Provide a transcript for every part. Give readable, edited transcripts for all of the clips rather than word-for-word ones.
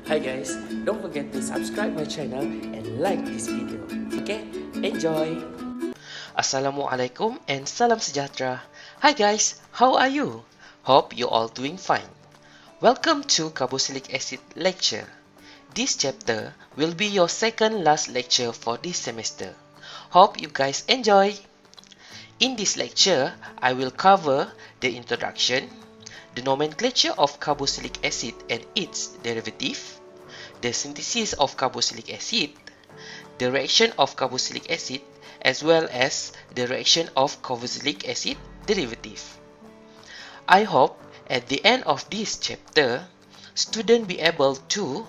Hi guys, don't forget to subscribe my channel and like this video. Okay, enjoy! Assalamualaikum and salam sejahtera. Hi guys, how are you? Hope you all doing fine. Welcome to Carboxylic acid lecture. This chapter will be your second last lecture for this semester. Hope you guys enjoy. In this lecture, I will cover the introduction, the nomenclature of carboxylic acid and its derivative, the synthesis of carboxylic acid, the reaction of carboxylic acid, as well as the reaction of carboxylic acid derivative. I hope at the end of this chapter, students be able to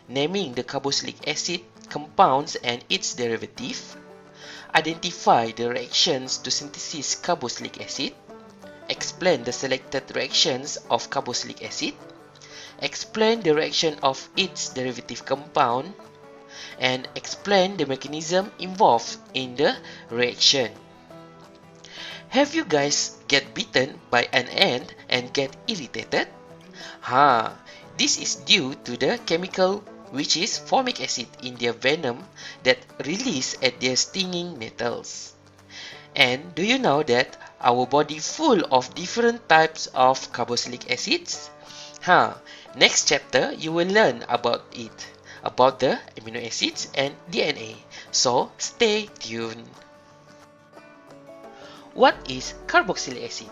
naming the carboxylic acid compounds and its derivative, identify the reactions to synthesis carboxylic acid, explain the selected reactions of carboxylic acid, explain the reaction of its derivative compound, and explain the mechanism involved in the reaction. Have you guys get bitten by an ant and get irritated? This is due to the chemical which is formic acid in their venom that release at their stinging nettles. And do you know that our body full of different types of carboxylic acids? Next chapter you will learn about it, about the amino acids and DNA. So stay tuned. What is carboxylic acid?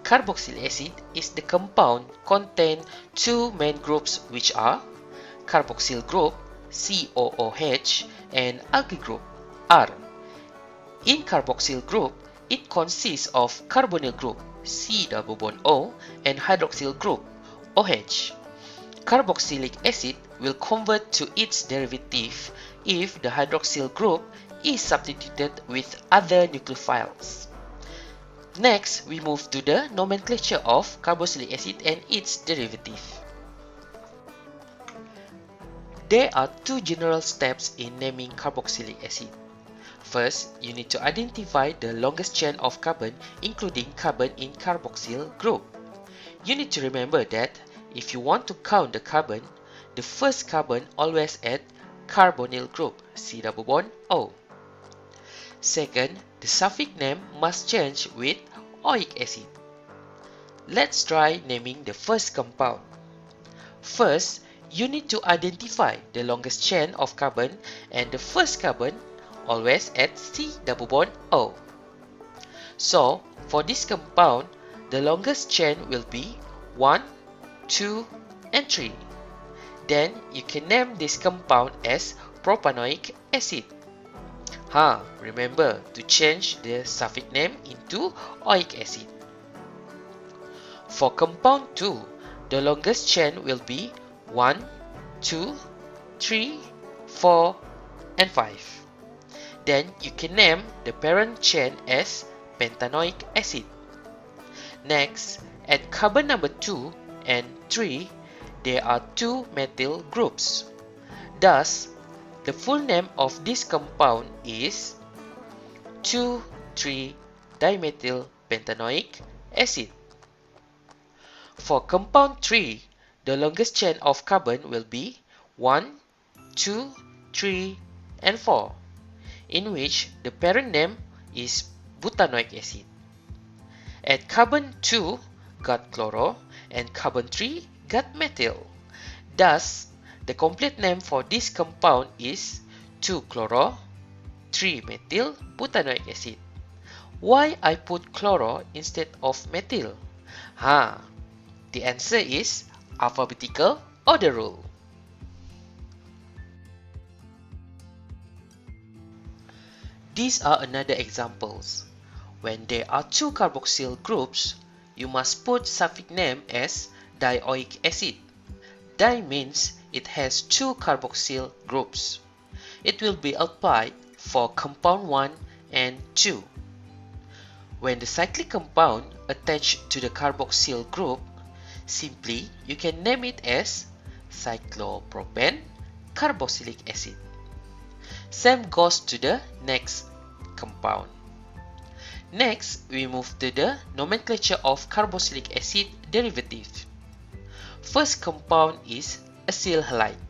Carboxylic acid is the compound contain two main groups which are carboxyl group COOH and alkyl group R. In carboxyl group, it consists of carbonyl group C double bond O and hydroxyl group OH. Carboxylic acid will convert to its derivative if the hydroxyl group is substituted with other nucleophiles. Next, we move to the nomenclature of carboxylic acid and its derivative. There are two general steps in naming carboxylic acid. First, you need to identify the longest chain of carbon, including carbon in carboxyl group. You need to remember that if you want to count the carbon, the first carbon always at carbonyl group C double bond O. Second, the suffix name must change with oic acid. Let's try naming the first compound. First, you need to identify the longest chain of carbon and the first carbon always at C double bond O. So, for this compound, the longest chain will be 1, 2, and 3. Then, you can name this compound as propanoic acid. Remember to change the suffix name into oic acid. For compound 2, the longest chain will be 1, 2, 3, 4, and 5. Then you can name the parent chain as pentanoic acid. Next, at carbon number 2 and 3, there are two methyl groups. Thus, the full name of this compound is 2,3-dimethyl pentanoic acid. For compound 3, the longest chain of carbon will be 1, 2, 3, and 4, in which the parent name is butanoic acid. At carbon 2 got chloro and carbon 3 got methyl. Thus, the complete name for this compound is 2-chloro, 3-methyl butanoic acid. Why I put chloro instead of methyl? The answer is alphabetical order rule. These are another examples. When there are two carboxyl groups, you must put suffix name as dioic acid. Di means it has two carboxyl groups. It will be applied for compound 1 and 2. When the cyclic compound attached to the carboxyl group, simply you can name it as cyclopropane carboxylic acid. Same goes to the next compound. Next, we move to the nomenclature of carboxylic acid derivative. First compound is acyl halide.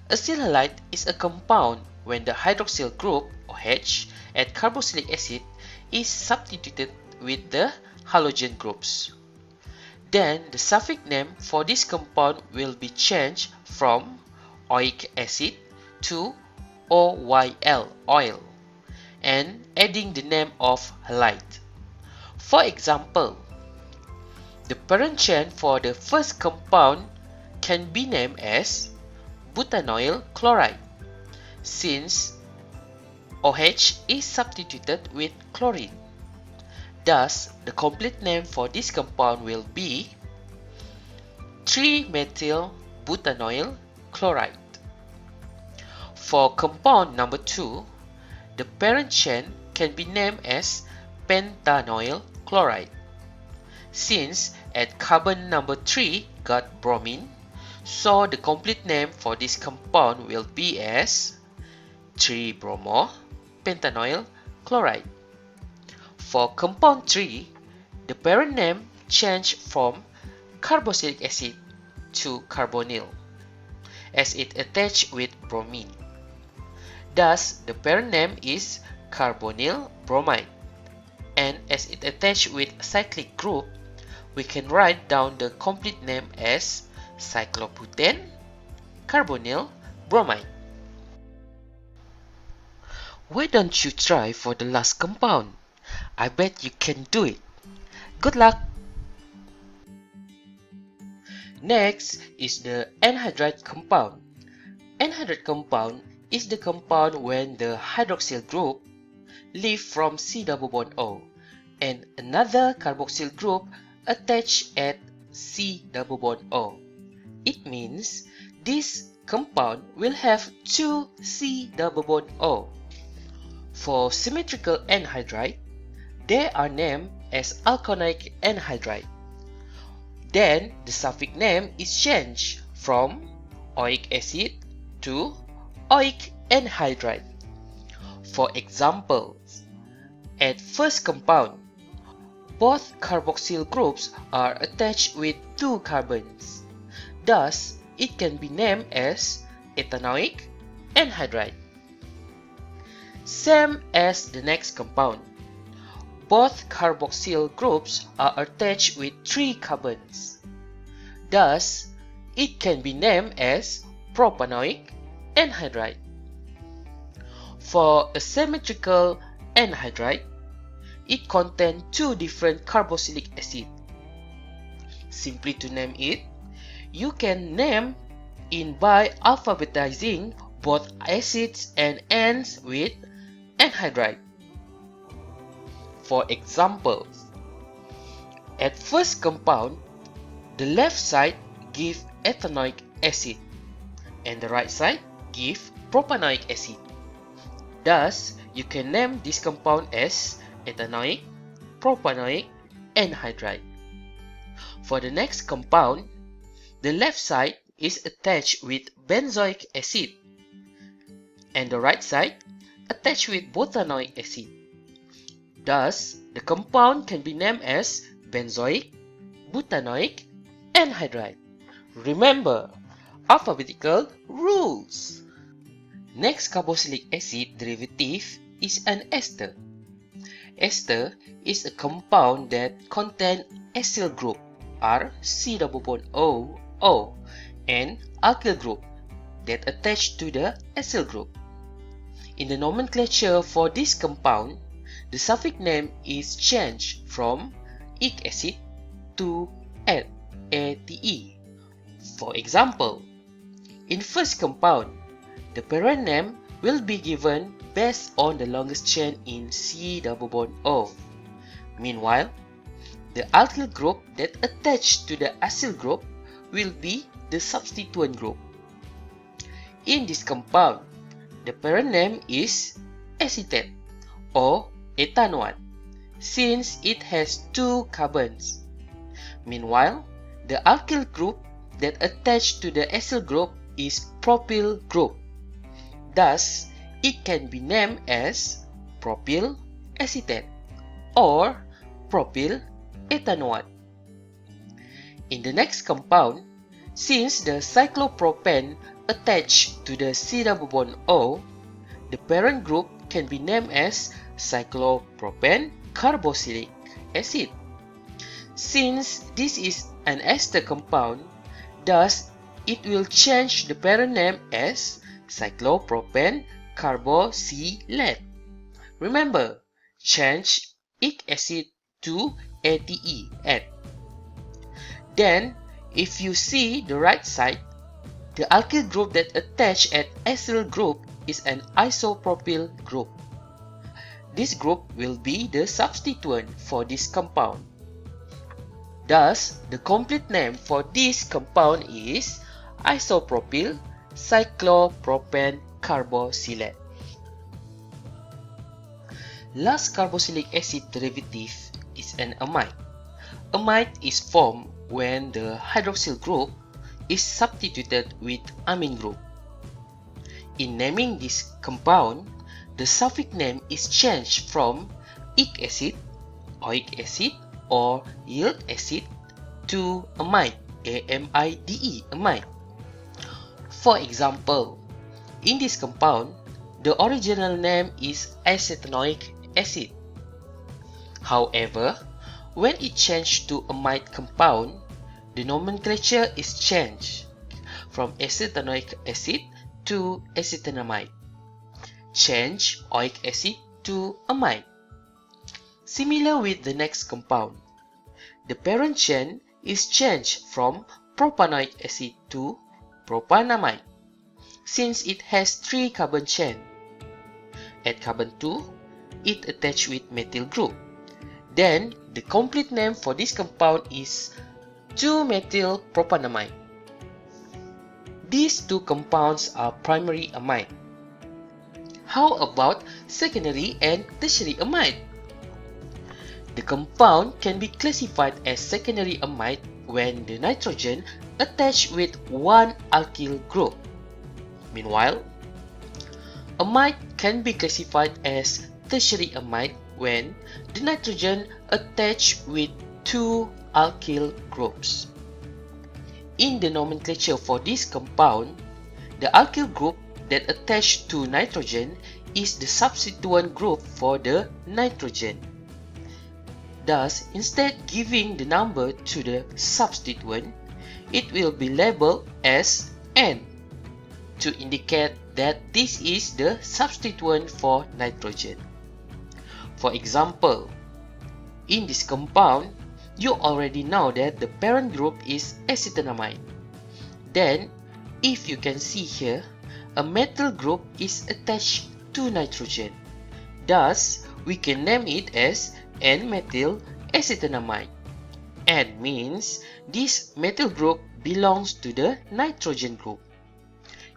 Acyl halide is a compound when the hydroxyl group OH at carboxylic acid is substituted with the halogen groups. Then the suffix name for this compound will be changed from oic acid to OYL, oil, and adding the name of halide. For example, the parent chain for the first compound can be named as butanoyl chloride, since OH is substituted with chlorine. Thus, the complete name for this compound will be 3-methyl butanoyl chloride. For compound number 2, the parent chain can be named as pentanoyl chloride. Since at carbon number 3 got bromine, so the complete name for this compound will be as 3-bromo-pentanoyl chloride. For compound 3, the parent name changed from carboxylic acid to carbonyl, as it attached with bromine. Thus, the parent name is carbonyl bromide, and as it attached with cyclic group, we can write down the complete name as cyclobutane carbonyl bromide. Why don't you try for the last compound? I bet you can do it. Good luck! Next is the anhydride compound. Anhydride compound is the compound when the hydroxyl group leaves from C double bond O and another carboxyl group attached at C double bond O. It means this compound will have 2 C double bond O. For symmetrical anhydride, they are named as alkylic anhydride. Then the suffix name is changed from oic acid to oic anhydride. For examples, at first compound, both carboxyl groups are attached with 2 carbons. Thus, it can be named as ethanoic anhydride. Same as the next compound, both carboxyl groups are attached with 3 carbons. Thus, it can be named as propanoic anhydride. For a symmetrical anhydride, it contains 2 different carboxylic acids. Simply to name it, you can name it by alphabetizing both acids and ends with anhydride. For example, at first compound, the left side gives ethanoic acid and the right side gives propanoic acid. Thus, you can name this compound as ethanoic propanoic anhydride. For the next compound, the left side is attached with benzoic acid and the right side attached with butanoic acid. Thus, the compound can be named as benzoic butanoic anhydride. Remember, alphabetical rules. Next carboxylic acid derivative is an ester. Ester is a compound that contains acyl group R C double bond O O and alkyl group that attach to the acyl group. In the nomenclature for this compound, the suffix name is changed from ic acid to ate. For example, in first compound, the parent name will be given based on the longest chain in C double bond O. Meanwhile, the alkyl group that attached to the acyl group will be the substituent group. In this compound, the parent name is acetate or ethanoate since it has 2 carbons. Meanwhile, the alkyl group that attached to the acyl group is propyl group. Thus, it can be named as propyl acetate or propyl ethanoate. In the next compound, Since the cyclopropane attached to the C double bond O, the parent group can be named as cyclopropane carboxylic acid. Since this is an ester compound, thus it will change the parent name as cyclopropane carboxylate. Remember, change ic acid to ATE, add. Then, if you see the right side, the alkyl group that attached at acyl group is an isopropyl group. This group will be the substituent for this compound. Thus, the complete name for this compound is isopropyl cyclopropane carboxylate. Last carboxylic acid derivative is an amide. Amide is formed when the hydroxyl group is substituted with amine group. In naming this compound, the suffix name is changed from ic acid, oic acid, or yield acid to amide, AMIDE, amide. For example, in this compound, the original name is acetanoic acid. However, when it changed to amide compound, the nomenclature is changed from acetanoic acid to acetanamide. Change oic acid to amide. Similar with the next compound, the parent chain is changed from propanoic acid to propanamide, since it has 3 carbon chain. At carbon 2, it attached with methyl group. Then, the complete name for this compound is 2-methyl propanamide. These two compounds are primary amide. How about secondary and tertiary amide? The compound can be classified as secondary amide when the nitrogen attached with one alkyl group. Meanwhile, amide can be classified as tertiary amide when the nitrogen attached with 2 alkyl groups. In the nomenclature for this compound, the alkyl group that attached to nitrogen is the substituent group for the nitrogen. Thus, instead giving the number to the substituent, it will be labeled as N to indicate that this is the substituent for nitrogen. For example, in this compound, you already know that the parent group is acetanamide. Then, if you can see here, a methyl group is attached to nitrogen. Thus, we can name it as N-methyl acetanamide. N means this methyl group belongs to the nitrogen group.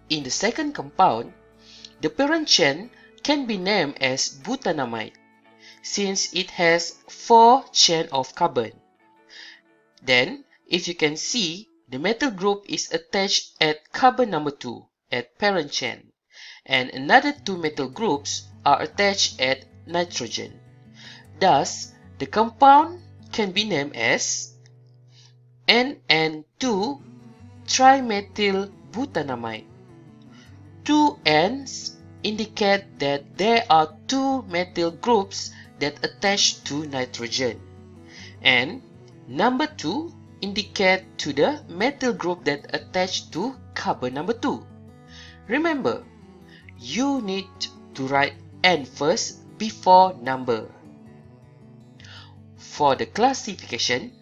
In the second compound, the parent chain can be named as butanamide, since it has 4 chains of carbon. Then, if you can see, the methyl group is attached at carbon number 2 at parent chain, and another 2 methyl groups are attached at nitrogen. Thus, the compound can be named as NN2-trimethyl butanamide. 2 N's indicate that there are 2 methyl groups that attach to nitrogen, and number 2 indicate to the methyl group that attach to carbon number 2. Remember, you need to write N first before number. For the classification,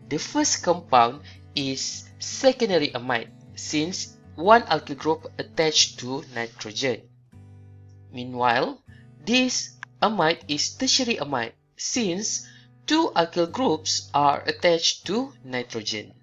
the first compound is secondary amide, since one alkyl group attached to nitrogen. Meanwhile, this amide is tertiary amide, since 2 alkyl groups are attached to nitrogen.